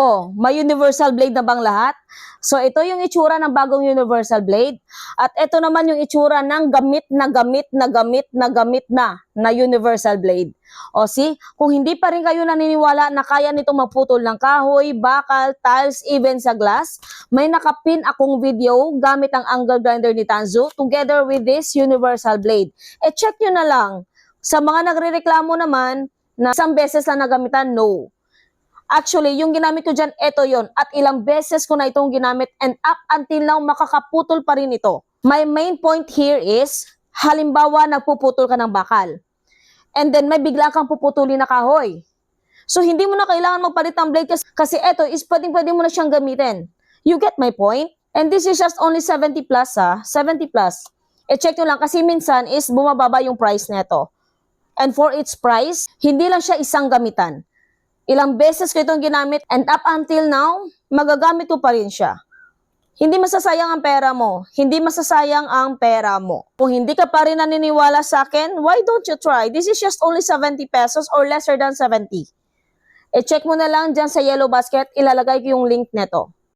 Oh, may universal blade na bang lahat? So ito yung itsura ng bagong universal blade. At ito naman yung itsura ng gamit na universal blade. O see, kung hindi pa rin kayo naniniwala na kaya nitong maputol ng kahoy, bakal, tiles, even sa glass, may nakapin akong video gamit ang angle grinder ni Tanzu together with this universal blade. Check nyo na lang. Sa mga nagrereklamo naman na isang beses lang nagamitan, no. Actually, yung ginamit ko dyan, ito yon. At ilang beses ko na itong ginamit and up until now, makakaputol pa rin ito. My main point here is, halimbawa, nagpuputol ka ng bakal. And then, may bigla kang puputulin na kahoy. So, hindi mo na kailangan magpalit ng blade kasi ito is pwede mo na siyang gamitin. You get my point? And this is just only 70 plus, 70 plus. Check nyo lang kasi minsan is bumababa yung price nito. And for its price, hindi lang siya isang gamitan. Ilang beses ko itong ginamit and up until now, magagamit ko pa rin siya. Hindi masasayang ang pera mo. Hindi masasayang ang pera mo. Kung hindi ka pa rin naniniwala sa akin, why don't you try? This is just only 70 pesos or lesser than 70. Check mo na lang dyan sa yellow basket, ilalagay ko yung link neto.